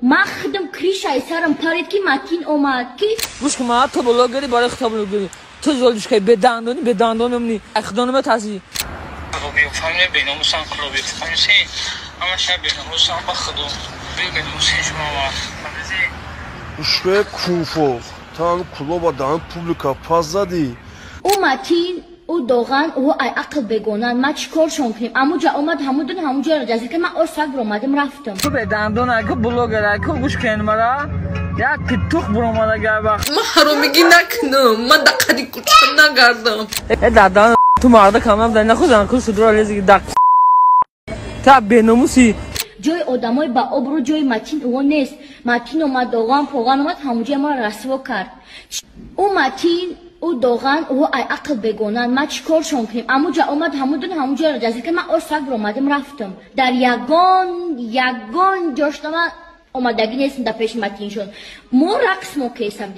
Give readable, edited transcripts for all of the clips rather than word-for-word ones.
مخدم کریشای سرم پارید که متین اومد کی گوش که ما تو بلاگری برای خطاب بلاگری تو زولش که به دندانی منی اخدانم تازی کلوبی فهمیه بیناموسان کلوبی فهمیسی اما شب بیناموسان بخدو بیناموسی شما فهمیسی uşbe kufo tan kluba dan publika pazadi او متین او دوغان او ای عقل بگونن ما چیکار شون کنیم اموجا اومد همونجا رو جزی که من اور فقر اومدم رفتم تو به دندان اگه بلاگر اگه گوش کن مرا یا پیتوخ برام اگر وقت ما حرومیگی نکنم من دقیقی کوچک نگردم دادان تو مرده کامم در نخوزن که صدور علیزی دق تا بیناموسی جای آدمای با آبرو جای متین او نیست متین اومد دوغان پوغان اومد همونجا ما رسوا کرد او متین او دوغان او ای عقل بگونن ما چیکار شون کنیم اموجا اومد همونجا رو جزی که من اور فقر اومدم رفتم در یگان جاشتم اومدگی نیستم در پیش متین شد مو رقص مو کیسم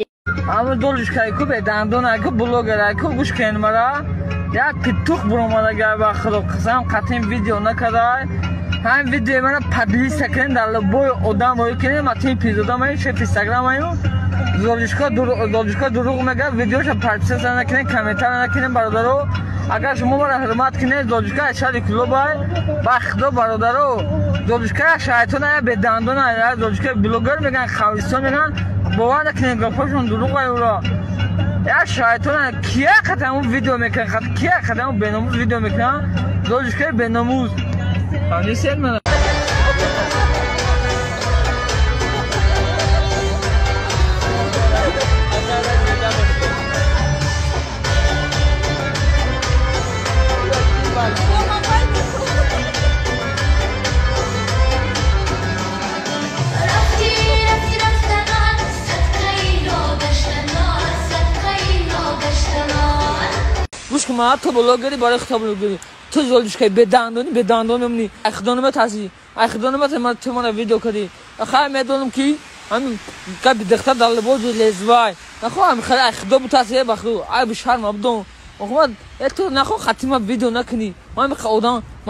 اما دولش که به دندان اگه بلاگر اگه گوش کن مرا یا پیتوخ برام اگر وقت خدا قسم قطعیم ویدیو نکرده هم ویدیو من پبلیش کردن در لبای آدم وای کنه متین پیزودا من شف اینستاگرام ایو زولشکا دروغ میگه ویدیوش پرچس نکنه کامنتار نکنه برادرو اگر شما مرا حرمت کنه زولشکا اشاری کلوبای بخدا برادرو زولشکا شیطان به دندان زولشکا بلاگر میگن خویستان میگن باور نکنه گپاشون دروغ ایورا یا شیطان کیه قدم ویدیو میکنه کیه قدم بیناموز ویدیو میکنه زولشکا بیناموز Anlayışın mı? گوش کن ما تو بلاگری برای خطاب بلاگری تو زولش که به دندانی منی اخدانم تازی اخدانم تو من ویدیو کردی آخه میدونم کی همین کبی دختر در لباس لزوای آخه هم خیلی اخدام تازی بخو ای بشرم ابدون آخه تو نخو ختم ویدیو نکنی ما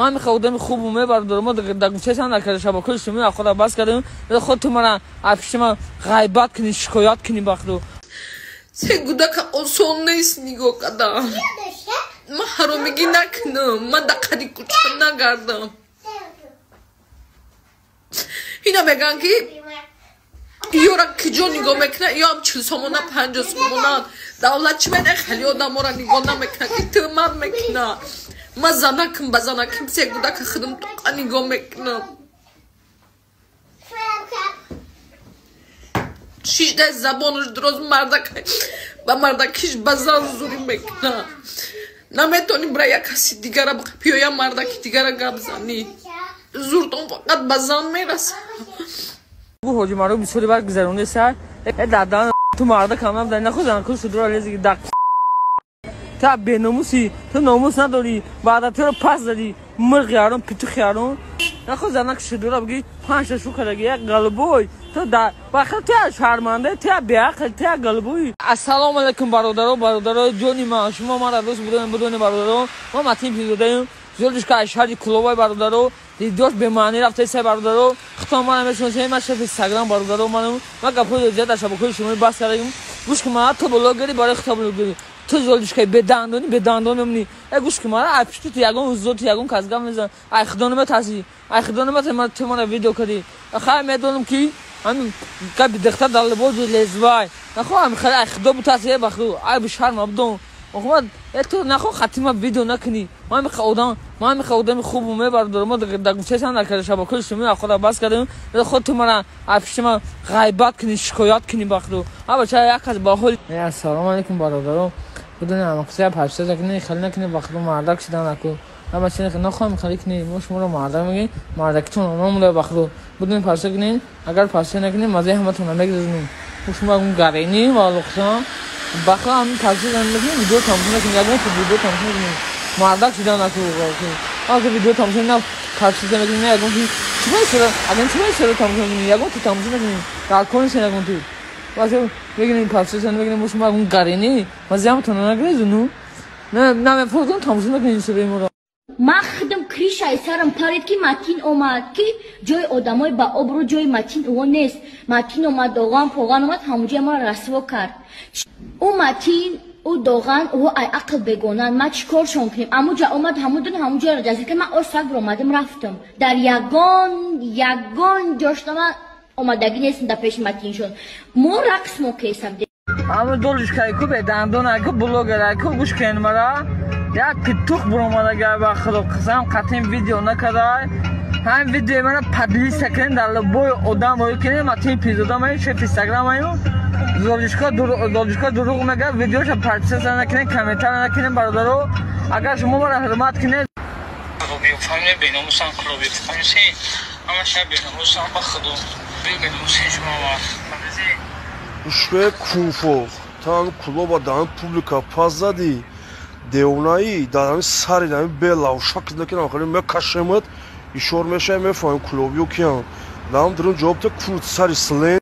میخوام خوب میبردم ما در گوشه سن نکرده شبکه شما خدا بس کردم خود تو من افش ما غیبت کنی شکایت کنی بخو سگودا که آسان نیست نگاه کردم ما حرومیگی نکنم من دقیقی کوچک نگردم اینا میگن که یورا کجا نگاه میکنه یا هم 40 سومونه 50 سومونه دولت چی بینه خیلی آدم را نگاه نمیکنه که تو من میکنه من زنکم بزنکم سگودا که خودم تو نگاه میکنم 16 زبانش درست مردک با مردکیش بزن زوری میکنه نمیتونی برای یک کسی دیگر بیا یا مردکی دیگر گپ زنی زورتون فقط بزن میرسه بو حاجی مارو بسیاری بار گذرونده سر دادان تو مرده کامم در نخوزن که صدور علیزی دق تا بیناموسی تو ناموس نداری بعد تو رو پس دادی مرغ یارون پیتوخ یارون نخوزن که صدور بگی 5 شو کردگی یک قلبوی تو در بخیر تو شرمنده تو بیعقل تو قلبوی السلام علیکم برادرو جونی ما شما ما را دوست بدون برادرو ما متین پیزودیم زولش که اشهری کلوبای برادرو دیدوش به معنی رفته سه برادرو ختم ما نمیشناسه ما شف اینستاگرام برادرو ما گپو زیاد شبکه شما بس کردیم گوش که ما تو بلاگری برای خطاب بلاگری تو زولش که به دندانی منی گوش که ما افش تو یگون زوت یگون کازگام میزن اخدانم تازی اخدانم تو من ویدیو کردی آخه میدونم کی همین کبی دختر در لباس لزوای آخه هم خیلی اخدام تازی بخو ای بشرم ابدون آخه تو نخو ختم ویدیو نکنی ما میخوام خوب میبردم ما در گوشه سن نکرده شبکه شما خدا بس کردم خود تو من افش ما غیبت کنی شکایت کنی بخو ها بچا یک از باحال السلام علیکم برادرو بدون مقصد پرسه کنی خیلی نکنی بخو مردک شدن نکو اما چه نخوام خیلی کنی ما شما رو مردک میگین مردکتون اونم بخو بدون پرسه کنین اگر پرسه نکنین مزه همتون نمیگذارین شما اون گرینی والله بخو هم پرسه نکنین ویدیو تماشا کنین اگر ویدیو تماشا کنین مردک شدن نکو آخه ویدیو تماشا نه پرسه نکنین اگر چه چرا تماشا کنین اگر تو تماشا نکنین در کنین اگر تو واسه بگین پرسه نکنین شما اون گرینی مزه همتون نمیگذارین نه من فوتون تماشا نکنین سری ما مخدم пишай сарам парид ки матин омад ки ҷои одамои ба обрӯ ҷои матин ӯ нест. Матин омад доған поған омад ҳамуҷоя мара расво кард. ӯ матин ӯ доған ӯ ай ақл бегонанд. ма чӣ коршон кунем? амуҷа омад ҳамудон ҳамуҷояро ҷазир кард. ман осфак биромадим рафтам. дар ягон ҷошта ман омадагӣ нестам дар пеши матиншон. мо рақс мо кесам. Ama doluşkayı kubet, andonayı blogerayı kubuşken mara. Ya pituq buramadagar va xilop qilsam qatim video na kadar. Ham video mana padli sakin darla boy odam boy kene matin epizoda mai chef Instagram ayo. Doluşka duruq mega video sha partisana kene komentar na kene barodaro. Agar shoma mara hurmat kene خلوبی فهمی بیناموسان خلوبی فهمیسی اما شب بیناموسان با خدو بیناموسی شما var. Uşke kufo tan kuloba dan publika fazla di deonayı dan sari dan bela uşak kızındaki nakali me kaşemet işor meşe me fahim kulobi okuyan. Dam durun cevapta kurt sari slen